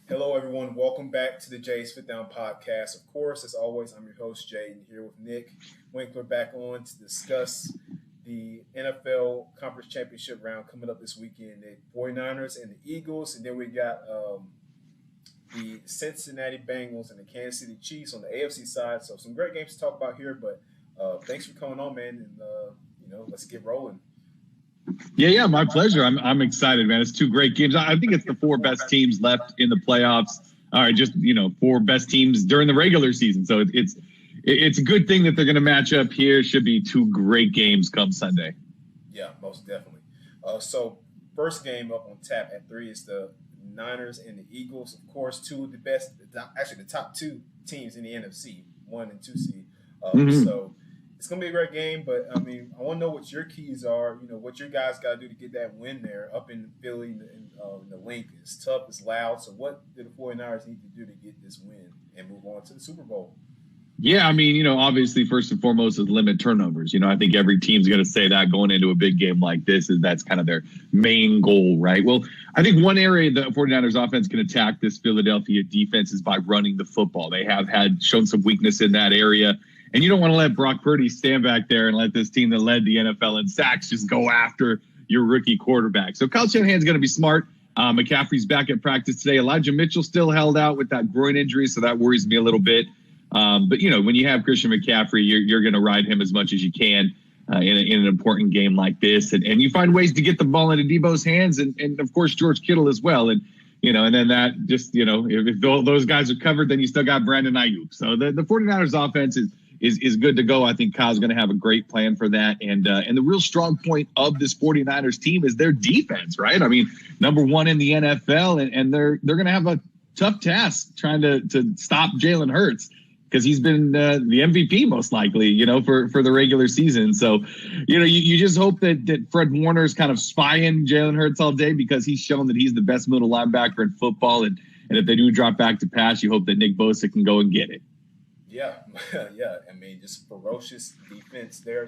Hello, everyone. Welcome back to the Jay's Fit Down podcast. Of course, as always, I'm your host, Jay, and here with Nick Winkler back on to discuss the NFL Conference Championship round coming up this weekend. The 49ers and the Eagles, and then we got the Cincinnati Bengals and the Kansas City Chiefs on the AFC side. So some great games to talk about here, but thanks for coming on, man, and let's get rolling. Yeah, my pleasure. I'm excited, man. It's two great games. I think it's the four best teams left in the playoffs. All right, just four best teams during the regular season. So it's a good thing that they're going to match up here. Should be two great games come Sunday. Yeah, most definitely. So first game up on tap at 3 is the Niners and the Eagles. Of course, two of the best, actually the top two teams in the NFC, 1 and 2 seed. So it's going to be a great game, but I mean, I want to know what your keys are, what your guys got to do to get that win there up in Philly and the link. It's tough, it's loud. So what do the 49ers need to do to get this win and move on to the Super Bowl? Yeah, I mean, obviously, first and foremost is limit turnovers. I think every team's going to say that going into a big game like this is that's kind of their main goal, right? Well, I think one area the 49ers offense can attack this Philadelphia defense is by running the football. They have shown some weakness in that area. And you don't want to let Brock Purdy stand back there and let this team that led the NFL in sacks just go after your rookie quarterback. So Kyle Shanahan's going to be smart. McCaffrey's back at practice today. Elijah Mitchell still held out with that groin injury, so that worries me a little bit. But, when you have Christian McCaffrey, you're going to ride him as much as you can in an important game like this. And you find ways to get the ball into Debo's hands and of course, George Kittle as well. And then that just, if those guys are covered, then you still got Brandon Ayuk. So the 49ers offense is good to go. I think Kyle's going to have a great plan for that. And the real strong point of this 49ers team is their defense, right? I mean, number one in the NFL, and they're going to have a tough task trying to stop Jalen Hurts because he's been the MVP most likely, for the regular season. So, you just hope that Fred Warner is kind of spying Jalen Hurts all day because he's shown that he's the best middle linebacker in football. And if they do drop back to pass, you hope that Nick Bosa can go and get it. Yeah, yeah. I mean, just ferocious defense there,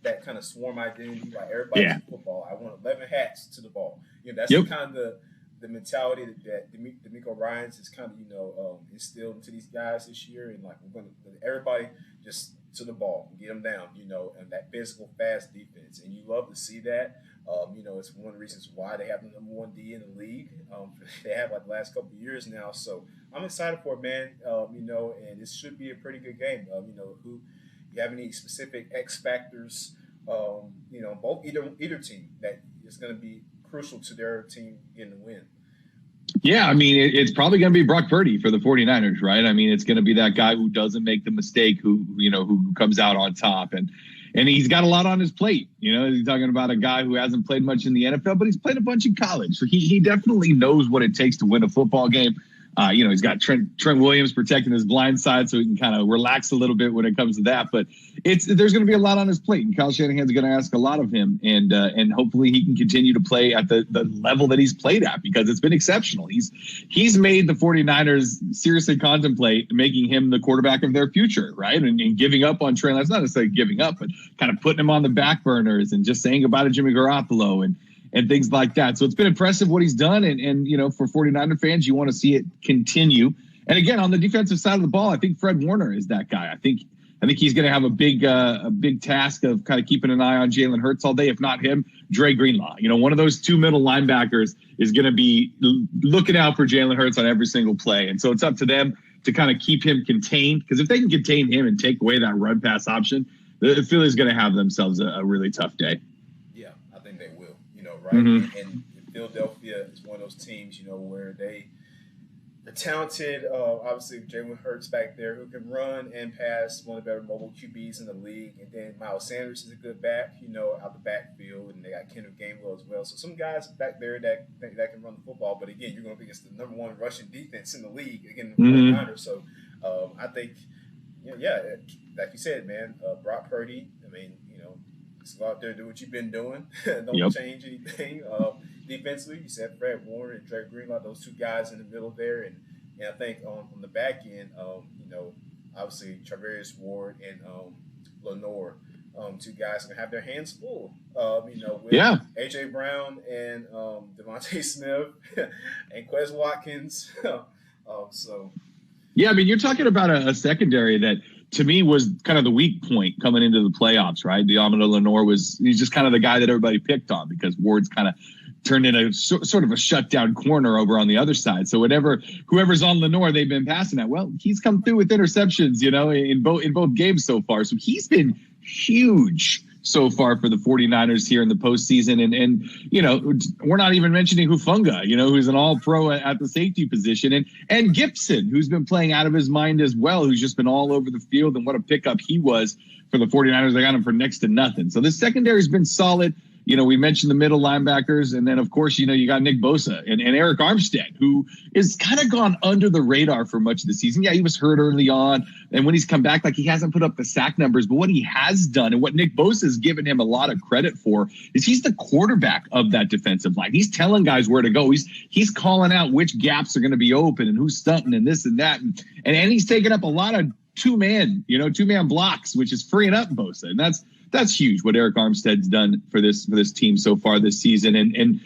that kind of swarm identity. Like everybody's in football. I want 11 hats to the ball. That's kind of the mentality that DeMeco Ryans is kind of instilled into these guys this year, and like we're going to everybody just to the ball, get them down, and that physical, fast defense, and you love to see that. It's one of the reasons why they have the number 1 D in the league. They have like the last couple of years now, so I'm excited for it, man. And this should be a pretty good game. Who you have any specific X factors? Both either team that is going to be crucial to their team getting the win. Yeah, I mean, it's probably going to be Brock Purdy for the 49ers, right? I mean, it's going to be that guy who doesn't make the mistake, who comes out on top. And he's got a lot on his plate. He's talking about a guy who hasn't played much in the NFL, but he's played a bunch in college. So he definitely knows what it takes to win a football game. He's got Trent Williams protecting his blind side so he can kind of relax a little bit when it comes to that. But there's going to be a lot on his plate, and Kyle Shanahan's going to ask a lot of him. And hopefully he can continue to play at the level that he's played at because it's been exceptional. He's made the 49ers seriously contemplate making him the quarterback of their future, right? And giving up on Trey Lance, not necessarily giving up, but kind of putting him on the back burners and just saying goodbye to Jimmy Garoppolo and things like that. So it's been impressive what he's done. And for 49er fans, you want to see it continue. And again, on the defensive side of the ball, I think Fred Warner is that guy. I think he's going to have a big task of kind of keeping an eye on Jalen Hurts all day. If not him, Dre Greenlaw. One of those two middle linebackers is going to be looking out for Jalen Hurts on every single play. And so it's up to them to kind of keep him contained, because if they can contain him and take away that run pass option, the Philly's going to have themselves a really tough day. Yeah, I think they will. Right? And Philadelphia is one of those teams, where they're talented. Obviously, Jalen Hurts back there who can run and pass, one of the better mobile QBs in the league. And then Miles Sanders is a good back, out the backfield. And they got Kendrick Gainwell as well. So some guys back there that can run the football. But again, you're going to be against the number 1 rushing defense in the league, again, the 49ers. So I think, like you said, man, Brock Purdy, I mean, just go out there, do what you've been doing. Don't change anything. Defensively, you said Fred Warner and Dre Greenlaw, those two guys in the middle there. And I think on the back end, obviously Travarius Ward and Lenore two guys are gonna have their hands full. With AJ Brown and Devontae Smith and Quez Watkins. So. Yeah, I mean, you're talking about a secondary that, to me, was kind of the weak point coming into the playoffs, right? Diamond Lenore he's just kind of the guy that everybody picked on because Ward's kind of turned into sort of a shutdown corner over on the other side. So whoever's on Lenore, they've been passing at. Well, he's come through with interceptions, in both games so far. So he's been huge so far for the 49ers here in the postseason. And we're not even mentioning Hufanga, who's an all-pro at the safety position. And Gibson, who's been playing out of his mind as well, who's just been all over the field. And what a pickup he was for the 49ers. They got him for next to nothing. So this secondary has been solid. We mentioned the middle linebackers, and then, of course, you got Nick Bosa and Eric Armstead, who is kind of gone under the radar for much of the season. Yeah, he was hurt early on, and when he's come back, he hasn't put up the sack numbers, but what he has done and what Nick Bosa has given him a lot of credit for is he's the quarterback of that defensive line. He's telling guys where to go. He's calling out which gaps are going to be open and who's stunting and this and that, and he's taking up a lot of two-man blocks, which is freeing up Bosa, and that's huge what Eric Armstead's done for this team so far this season. And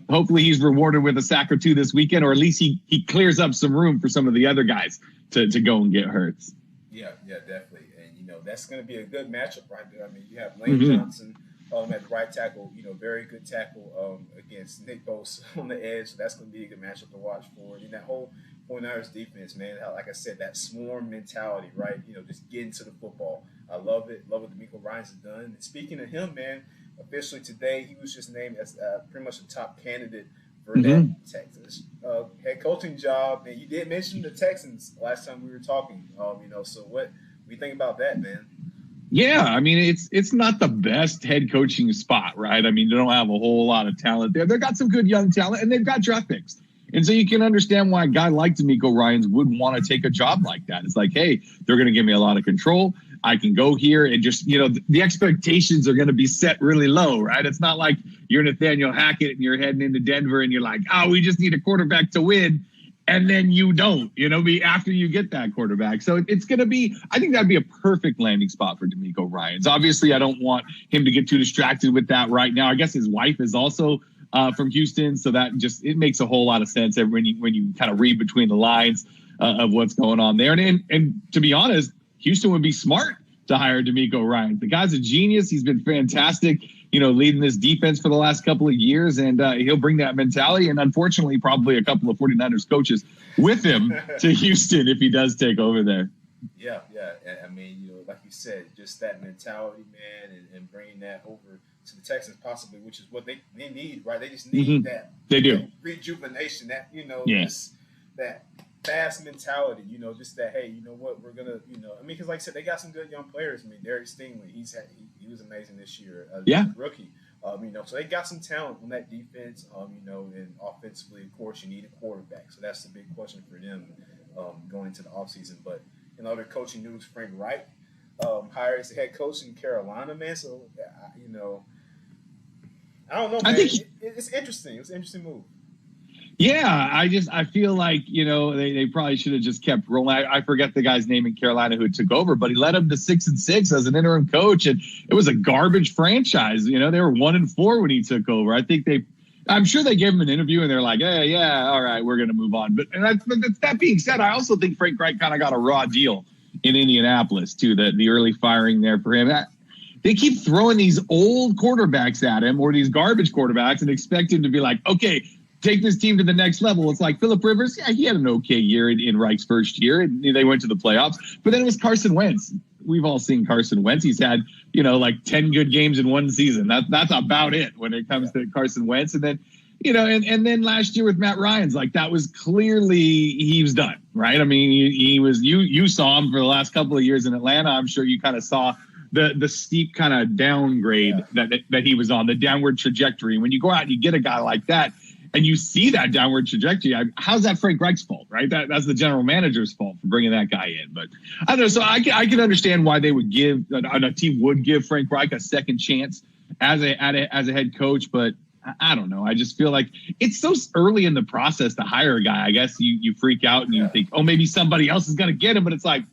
hopefully he's rewarded with a sack or two this weekend, or at least he clears up some room for some of the other guys to go and get hurts. Yeah, definitely. And, that's going to be a good matchup right there. I mean, you have Lane Johnson at the right tackle, very good tackle against Nick Bosa on the edge. So that's going to be a good matchup to watch for. And that whole 49ers defense, man, like I said, that swarm mentality, right? Just getting to the football. I love it. Love what DeMeco Ryans has done. And speaking of him, man, officially today, he was just named as pretty much the top candidate for that Texans head coaching job. And you did mention the Texans last time we were talking. So what do you think about that, man? Yeah, I mean, it's not the best head coaching spot, right? I mean, they don't have a whole lot of talent there. They've got some good young talent, and they've got draft picks. And so you can understand why a guy like DeMeco Ryans would want to take a job like that. It's like, hey, they're going to give me a lot of control. I can go here and just, the expectations are going to be set really low, right? It's not like you're Nathaniel Hackett and you're heading into Denver and you're like, we just need a quarterback to win. And then you don't, after you get that quarterback. So it's going to be, I think that'd be a perfect landing spot for DeMeco Ryans. Obviously, I don't want him to get too distracted with that right now. I guess his wife is also from Houston. So that it makes a whole lot of sense when you kind of read between the lines of what's going on there. And to be honest, Houston would be smart to hire DeMeco Ryans. The guy's a genius. He's been fantastic, leading this defense for the last couple of years, and he'll bring that mentality and, unfortunately, probably a couple of 49ers coaches with him to Houston if he does take over there. Yeah. I mean, like you said, just that mentality, man, and bringing that over to the Texans possibly, which is what they need, right? They just need that. They do. That rejuvenation, that, just that fast mentality, just that, hey, you know what, we're going to, I mean, because like I said, they got some good young players. I mean, Derek Stingley, he was amazing this year as a rookie. So they got some talent on that defense, and offensively, of course, you need a quarterback. So that's the big question for them going into the offseason. But in other coaching news, Frank Reich hired as the head coach in Carolina, man. So, I don't know, man. I think it's interesting. It's an interesting move. Yeah, I feel like, they probably should have just kept rolling. I forget the guy's name in Carolina who took over, but he led them to 6-6 as an interim coach, and it was a garbage franchise. They were 1-4 when he took over. I'm sure they gave him an interview and they're like, hey, yeah, all right, we're going to move on. But that being said, I also think Frank Reich kind of got a raw deal in Indianapolis too. The early firing there for him. They keep throwing these old quarterbacks at him, or these garbage quarterbacks, and expect him to be like, okay, take this team to the next level. It's like Phillip Rivers. Yeah, he had an okay year in Reich's first year, and they went to the playoffs. But then it was Carson Wentz. We've all seen Carson Wentz. He's had, like 10 good games in one season. That's about it when it comes to Carson Wentz. And then, and then last year with Matt Ryan's, like, that was clearly he was done, right? I mean, he was. You saw him for the last couple of years in Atlanta. I'm sure you kind of saw the steep kind of downgrade that he was on, the downward trajectory. When you go out and you get a guy like that, and you see that downward trajectory, how's that Frank Reich's fault, right? That's the general manager's fault for bringing that guy in. But I don't know. So I can understand why they would a team would give Frank Reich a second chance as a head coach. But I don't know. I just feel like it's so early in the process to hire a guy. I guess you freak out and you think, oh, maybe somebody else is going to get him. But it's like,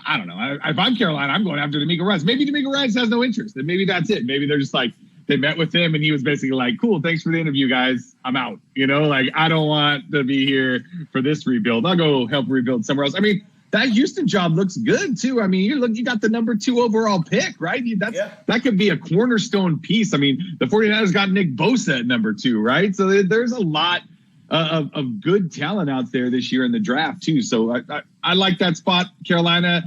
I don't know. If I'm Carolina, I'm going after D'Amico Ryans. Maybe D'Amico Ryans has no interest, and maybe that's it. Maybe they're just like, they met with him, and he was basically like, cool, thanks for the interview, guys. I'm out. Like, I don't want to be here for this rebuild. I'll go help rebuild somewhere else. I mean, that Houston job looks good, too. I mean, you got the number 2 overall pick, right? That could be a cornerstone piece. I mean, the 49ers got Nick Bosa at number 2, right? So there's a lot of good talent out there this year in the draft, too. So I like that spot, Carolina.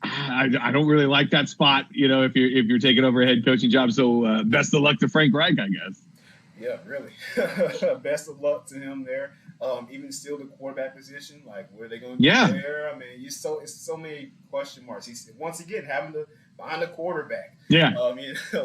I don't really like that spot, if you're taking over a head coaching job. So best of luck to Frank Reich, I guess. Yeah, really. Best of luck to him there. Even still the quarterback position, like what are they going to do there? I mean, it's so many question marks. He's once again having to find a quarterback. Yeah.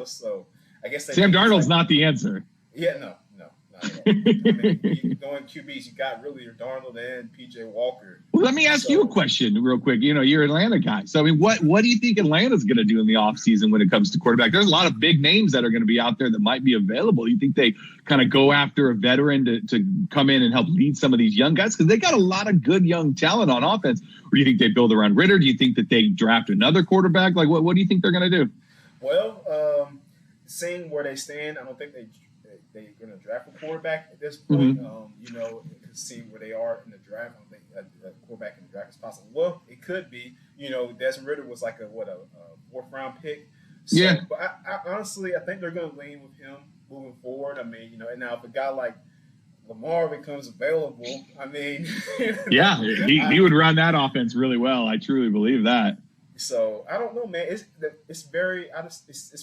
So I guess Sam Darnold's not the answer. Yeah, no, not at all. I mean, going QBs, you got really your Darnold and PJ Walker. Well, let me ask you a question real quick. You're an Atlanta guy. So, I mean, what do you think Atlanta's going to do in the offseason when it comes to quarterback? There's a lot of big names that are going to be out there that might be available. You think they kind of go after a veteran to come in and help lead some of these young guys? Because they got a lot of good young talent on offense. Or do you think they build around Ritter? Do you think that they draft another quarterback? Like, what do you think they're going to do? Well, seeing where they stand, I don't think they're going to draft a quarterback at this point. Seeing where they are in the draft, I don't think a quarterback in the draft is possible. Well, it could be. Desmond Ritter was like a 4th round pick. So, yeah. But I honestly, I think they're going to lean with him moving forward. I mean, and now if a guy like Lamar becomes available, I mean, yeah, he would run that offense really well. I truly believe that. So I don't know, man. It's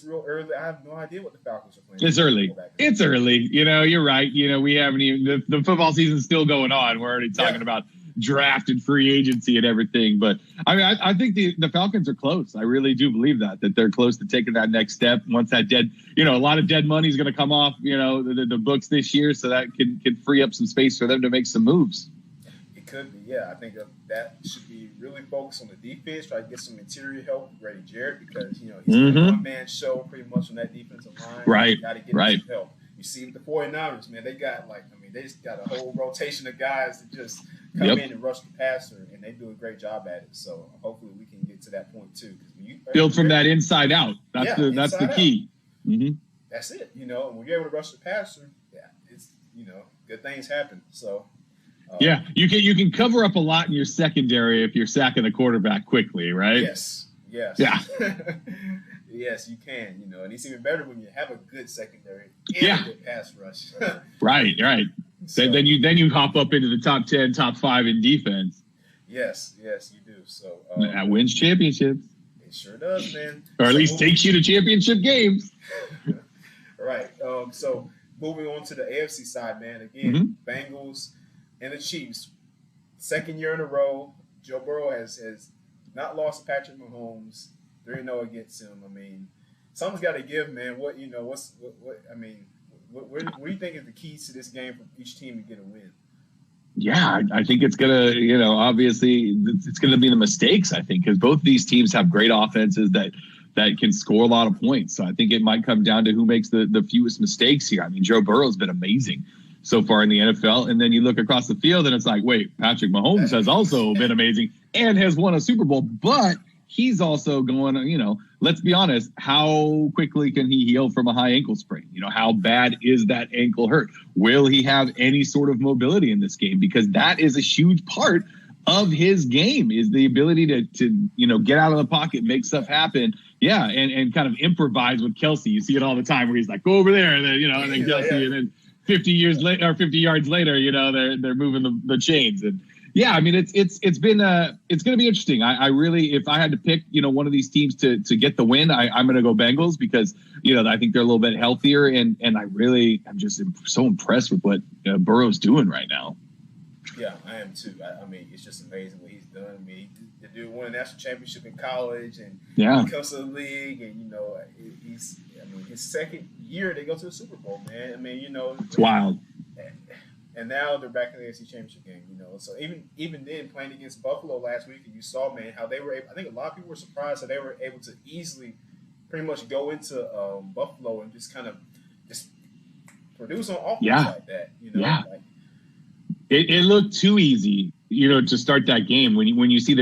real early. I have no idea what the Falcons are playing. It's early. It's early. You're right. We haven't even the football season's still going on. We're already talking about draft and free agency and everything. But I mean, I think the Falcons are close. I really do believe that they're close to taking that next step. Once that a lot of dead money is going to come off, the books this year, so that can free up some space for them to make some moves. Could be, yeah. I think that should be really focused on the defense, try to get some interior help with Grady Jarrett because, he's a one-man show pretty much on that defensive line. Right, got to get some help. You see with the 49ers, man, they got they just got a whole rotation of guys that just come in and rush the passer, and they do a great job at it. So hopefully we can get to that point too. Build from that inside out. That's the key. Mm-hmm. That's it. When you're able to rush the passer, it's good things happen. So. You can cover up a lot in your secondary if you're sacking the quarterback quickly, right? Yes. Yeah. Yes, you can. And it's even better when you have a good secondary and a good pass rush. Right. So, then you hop up into the top 10, top 5 in defense. Yes, you do. So that wins championships. It sure does, man. Or at least takes you to championship games. Right. So moving on to the AFC side, man. Again, Bengals and the Chiefs, second year in a row, Joe Burrow has not lost to Patrick Mahomes. 3-0 against him. I mean, something's got to give, man. What do you think is the keys to this game for each team to get a win? Yeah, I think it's gonna, obviously it's gonna be the mistakes. I think because both of these teams have great offenses that can score a lot of points. So I think it might come down to who makes the fewest mistakes here. I mean, Joe Burrow's been amazing so far in the NFL. And then you look across the field and it's like, wait, Patrick Mahomes has also been amazing and has won a Super Bowl, but he's also going, let's be honest, how quickly can he heal from a high ankle sprain? How bad is that ankle hurt? Will he have any sort of mobility in this game? Because that is a huge part of his game, is the ability to get out of the pocket, make stuff happen. Yeah. And kind of improvise with Kelsey. You see it all the time where he's like, go over there. And then, and then Kelsey, and then 50 yards later, they're moving the chains. And yeah, I mean, it's going to be interesting. I really, if I had to pick, one of these teams to get the win, I'm going to go Bengals because, I think they're a little bit healthier. And I'm just so impressed with what Burrow's doing right now. Yeah, I am too. I mean, it's just amazing what he's done. I mean, the dude won a national championship in college and he comes to the league and, his second year they go to the Super Bowl, man. I mean, it's wild. And now they're back in the AFC Championship game, So even then, playing against Buffalo last week, and you saw, man, how they were able – I think a lot of people were surprised that they were able to easily pretty much go into Buffalo and just kind of just produce on offense like that, It looked too easy to start that game. When you see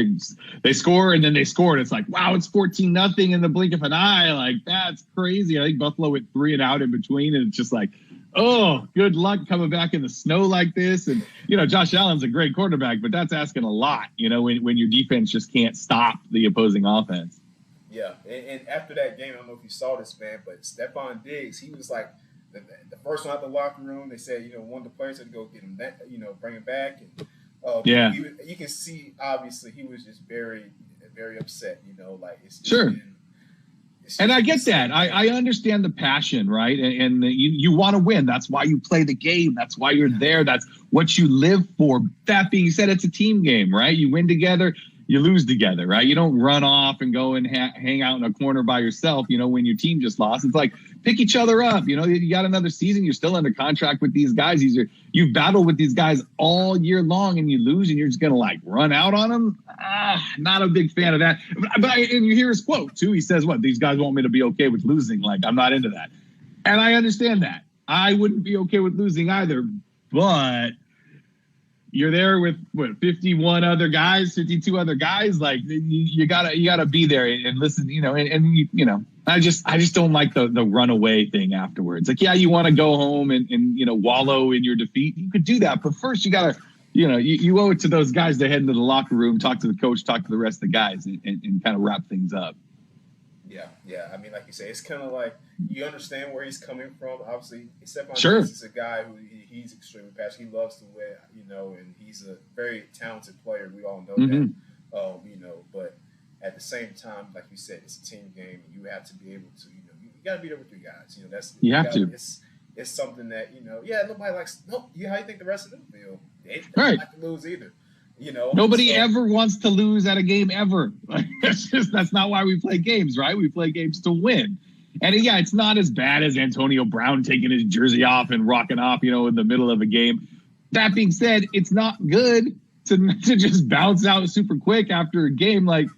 they score and then they score, and it's like, wow, it's 14-0 in the blink of an eye. Like, that's crazy. I think Buffalo went 3 and out in between, and it's just like, oh, good luck coming back in the snow like this. And, Josh Allen's a great quarterback, but that's asking a lot, when your defense just can't stop the opposing offense. Yeah, and after that game, I don't know if you saw this, man, but Stephon Diggs, he was like the first one out the locker room. They said, one of the players had to go get him back, bring him back. And you can see, obviously, he was just very, very upset, like it's just sure. And I get that. I understand the passion, right? And you want to win. That's why you play the game. That's why you're there. That's what you live for. That being said, it's a team game, right? You win together, you lose together, right? You don't run off and go and hang out in a corner by yourself, when your team just lost. It's like, pick each other up. You got another season. You're still under contract with these guys. You've battled with these guys all year long, and you lose, and you're just going to run out on them. Not a big fan of that. And you hear his quote too. He says, "What, these guys want me to be okay with losing? Like, I'm not into that." And I understand that. I wouldn't be okay with losing either, but you're there with 51 other guys, 52 other guys. Like, you gotta be there and listen, I just don't like the runaway thing afterwards. Like, yeah, you want to go home and wallow in your defeat. You could do that, but first you gotta, you owe it to those guys to head into the locker room, talk to the coach, talk to the rest of the guys, and kind of wrap things up. Yeah. I mean, like you say, it's kind of like you understand where he's coming from. Obviously, Stephon sure. Diggs is a guy who he's extremely passionate. He loves to win, and he's a very talented player. We all know that, But at the same time, like you said, it's a team game, and you have to be able to, you got to be there with your guys. You have to. It's something that nobody likes. No, how you think the rest of them feel? They don't right. like to lose either. Nobody ever wants to lose at a game ever. That's not why we play games, right? We play games to win. And yeah, it's not as bad as Antonio Brown taking his jersey off and rocking off, in the middle of a game. That being said, it's not good to just bounce out super quick after a game. Like,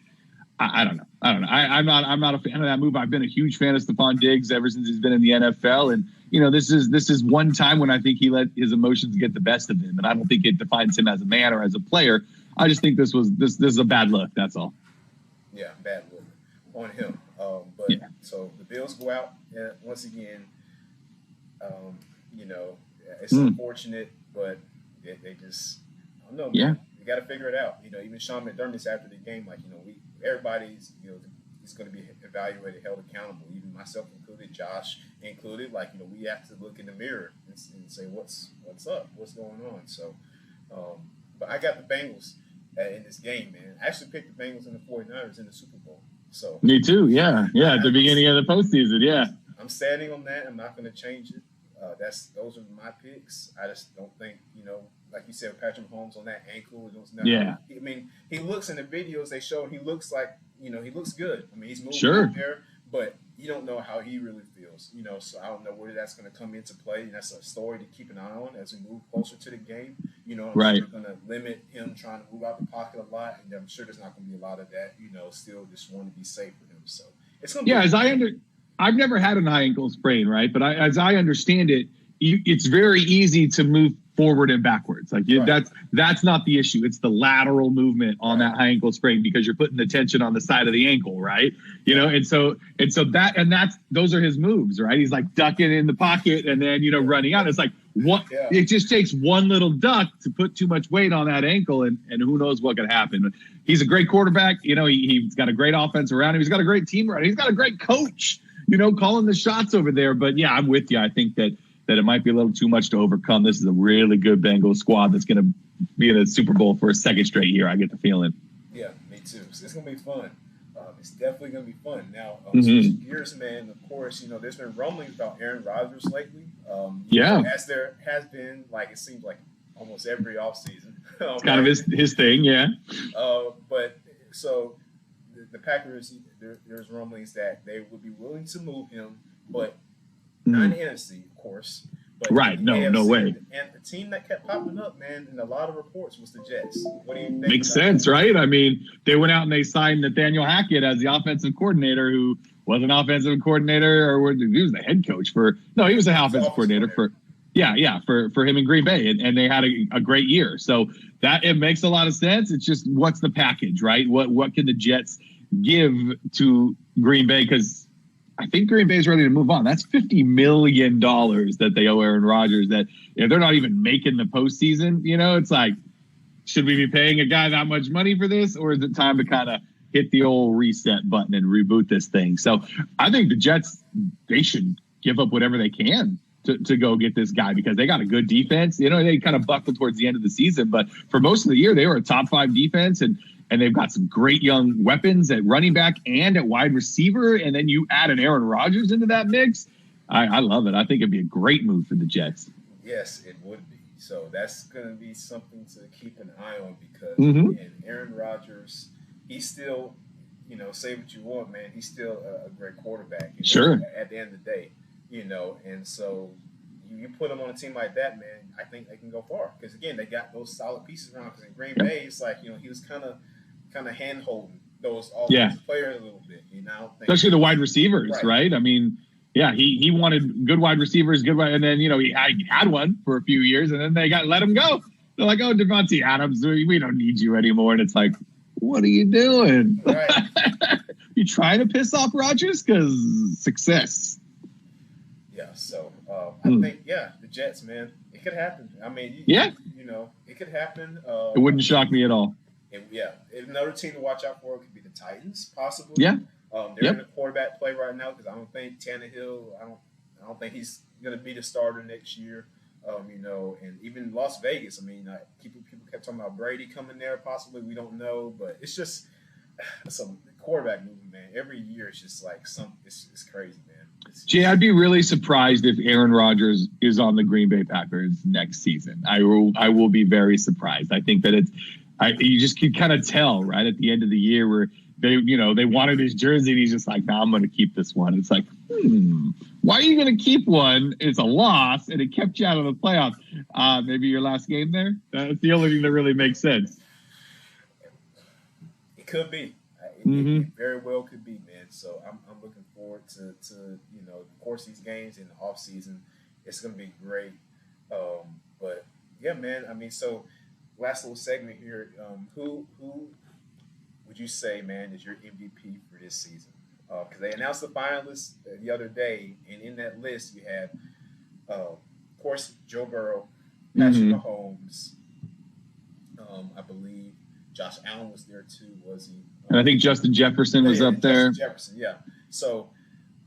I don't know. I'm not a fan of that move. I've been a huge fan of Stephon Diggs ever since he's been in the NFL. And, this is one time when I think he let his emotions get the best of him. And I don't think it defines him as a man or as a player. I just think this is a bad look. That's all. Yeah, bad look on him. So the Bills go out once again. It's unfortunate, but they just, I don't know. Yeah. You got to figure it out. Even Sean McDermott's after the game, everybody's, is going to be evaluated, held accountable, even myself included, Josh included. We have to look in the mirror and say, what's up? What's going on? So, but I got the Bengals in this game, man. I actually picked the Bengals and the 49ers in the Super Bowl. So me too. Yeah. At the beginning of the postseason. Yeah. I'm standing on that. I'm not going to change it. Those are my picks. I just don't think, like you said, Patrick Mahomes on that ankle. Yeah. I mean, he looks in the videos they showed. He looks like, he looks good. I mean, he's moving sure. out there, but you don't know how he really feels. So I don't know where that's going to come into play. And that's a story to keep an eye on as we move closer to the game. Right. We're going to limit him trying to move out the pocket a lot, and I'm sure there's not going to be a lot of that. Still just want to be safe with him. So it's going to be. I've never had a high ankle sprain, right? But as I understand it, it's very easy to move forward and backwards. Like right. That's not the issue. It's the lateral movement on that high ankle sprain because you're putting the tension on the side of the ankle, right? And so those are his moves, right? He's like ducking in the pocket and then running out. It's like it just takes one little duck to put too much weight on that ankle, and who knows what could happen. He's a great quarterback. He's got a great offense around him. He's got a great team around him. He's got a great coach, calling the shots over there. But yeah, I'm with you. I think that it might be a little too much to overcome. This is a really good Bengals squad that's going to be in the Super Bowl for a second straight year. I get the feeling. Yeah, me too. So it's going to be fun. It's definitely going to be fun. Now, switching gears, man, of course, there's been rumblings about Aaron Rodgers lately. As there has been, it seems like almost every offseason. It's kind of his thing, yeah. But so the Packers, there's rumblings that they would be willing to move him, but not in the NFC, of course. But right, no way. And the team that kept popping up, man, in a lot of reports was the Jets. What do you think? Makes sense, right? I mean, they went out and they signed Nathaniel Hackett as the offensive coordinator, who was an offensive coordinator, or he was the head coach he was the offensive coordinator for. Yeah, for him in Green Bay, and they had a great year. So that it makes a lot of sense. It's just what's the package, right? What can the Jets give to Green Bay? Because I think Green Bay is ready to move on. That's $50 million that they owe Aaron Rodgers. That if they're not even making the postseason, it's like, should we be paying a guy that much money for this, or is it time to kind of hit the old reset button and reboot this thing? So I think the Jets, they should give up whatever they can to go get this guy, because they got a good defense. They kind of buckled towards the end of the season, but for most of the year, they were a top 5 defense, and they've got some great young weapons at running back and at wide receiver. And then you add an Aaron Rodgers into that mix. I love it. I think it'd be a great move for the Jets. Yes, it would be. So that's going to be something to keep an eye on, because again, Aaron Rodgers, he's still, say what you want, man, he's still a great quarterback. Sure. At the end of the day, and so you put him on a team like that, man, I think they can go far, because again, they got those solid pieces around. Because in Green Bay, it's like he was kind of hand holding those offensive players a little bit, especially the wide receivers, right? I mean, he wanted good wide receivers, and then he had one for a few years, and then they let him go. They're like, oh, Devontae Adams, we don't need you anymore, and it's like, what are you doing? Right. You trying to piss off Rodgers? Because success. Yeah, so I think, the Jets, man, it could happen. I mean, it could happen. It wouldn't shock me at all. Another team to watch out for could be the Titans, possibly. Yeah. They're in a quarterback play right now, because I don't think Tannehill, I don't think he's going to be the starter next year. And even Las Vegas, I mean, people kept talking about Brady coming there, possibly. We don't know, but it's just some quarterback movement, man. Every year it's just like it's crazy, man. Jay, I'd be really surprised if Aaron Rodgers is on the Green Bay Packers next season. I will be very surprised. I think that you just can kind of tell right at the end of the year where they wanted his jersey, and he's just like, I'm going to keep this one. It's like, why are you going to keep one? It's a loss, and it kept you out of the playoffs. Maybe your last game there? That's the only thing that really makes sense. It could be. It very well could be, man. So I'm looking forward to of course, these games in the off season. It's going to be great. But yeah, man. I mean, so last little segment here. Who would you say, man, is your MVP for this season? Because they announced the finalists the other day, and in that list you had, of course, Joe Burrow, Patrick Mahomes. I believe Josh Allen was there too, was he? And I think Justin Jefferson was up there. Jefferson, yeah. So,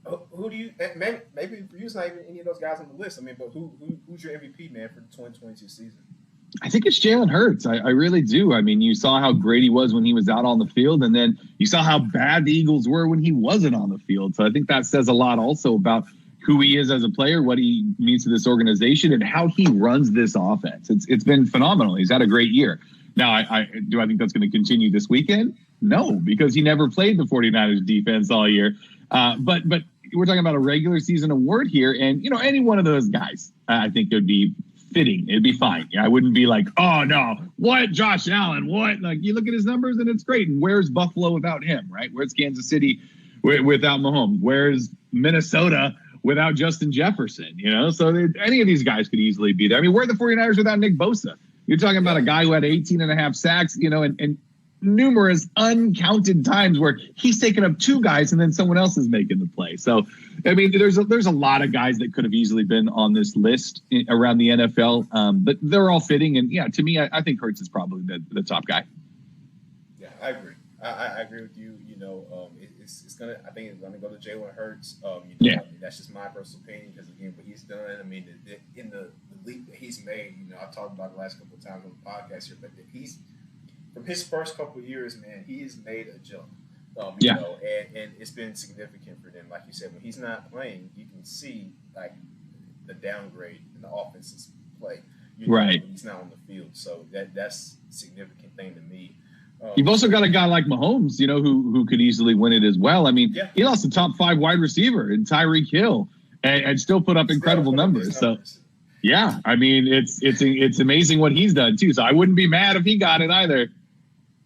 who do you? Maybe for you, it's not even any of those guys on the list. I mean, but who's your MVP, man, for the 2022 season? I think it's Jalen Hurts. I really do. I mean, you saw how great he was when he was out on the field, and then you saw how bad the Eagles were when he wasn't on the field. So I think that says a lot also about who he is as a player, what he means to this organization, and how he runs this offense. It's been phenomenal. He's had a great year. Now, I think that's going to continue this weekend? No, because he never played the 49ers defense all year. But we're talking about a regular season award here, and any one of those guys, I think it would be fitting. It'd be fine. I wouldn't be like, oh no, what, Josh Allen, what? Like, you look at his numbers and it's great. And where's Buffalo without him, right? Where's Kansas City without Mahomes? Where's Minnesota without Justin Jefferson? So any of these guys could easily be there. I mean, where are the 49ers without Nick Bosa? You're talking about a guy who had 18 and a half sacks, and numerous uncounted times where he's taken up 2 guys and then someone else is making the play. So, I mean, there's a lot of guys that could have easily been on this list around the NFL, but they're all fitting. And yeah, to me, I think Hurts is probably the top guy. Yeah, I agree. I agree with you. It's gonna. I think it's gonna go to Jalen Hurts. I mean, that's just my personal opinion, because again, what he's done. I mean, in the leap that he's made. I've talked about it the last couple of times on the podcast here, but he's from his first couple of years, man, he has made a jump. And it's been significant for them. Like you said, when he's not playing, you can see like the downgrade in the offense's play. Right. He's not on the field, so that's a significant thing to me. You've also got a guy like Mahomes, who could easily win it as well. I mean, he lost a top 5 wide receiver in Tyreek Hill and still put up incredible numbers. So, yeah, I mean, it's amazing what he's done too. So I wouldn't be mad if he got it either.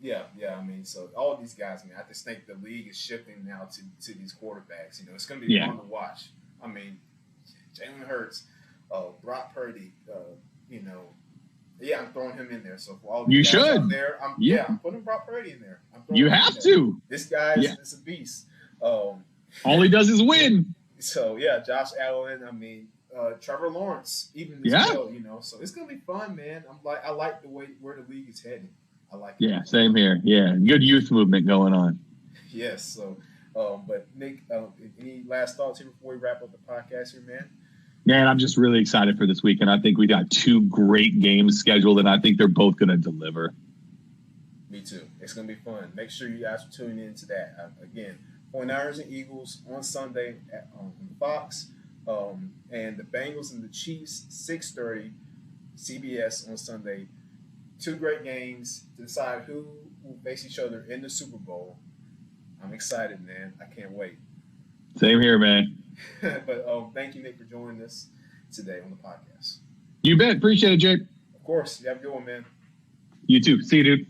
Yeah. I mean, so all these guys, man, I just think the league is shifting now to these quarterbacks. It's going to be fun to watch. I mean, Jalen Hurts, Brock Purdy, I'm throwing him in there. So for all you guys should out there, I'm putting Brock Purdy in there. You have to. This guy is a beast. All he does is win. So Josh Allen. I mean, Trevor Lawrence, even as well. So it's gonna be fun, man. I like the way where the league is heading. I like it. Yeah, same here. Yeah, good youth movement going on. Yes. So, but Nick, any last thoughts here before we wrap up the podcast here, man? Man, I'm just really excited for this weekend. I think we got 2 great games scheduled, and I think they're both going to deliver. Me too. It's going to be fun. Make sure you guys are tuning into that. Again, 49ers and Eagles on Sunday on Fox, and the Bengals and the Chiefs, 6:30, CBS on Sunday. 2 great games to decide who will face each other in the Super Bowl. I'm excited, man. I can't wait. Same here, man. But thank you, Nick, for joining us today on the podcast. You bet. Appreciate it, Jake. Of course. You have a good one, man. You too. See you, dude.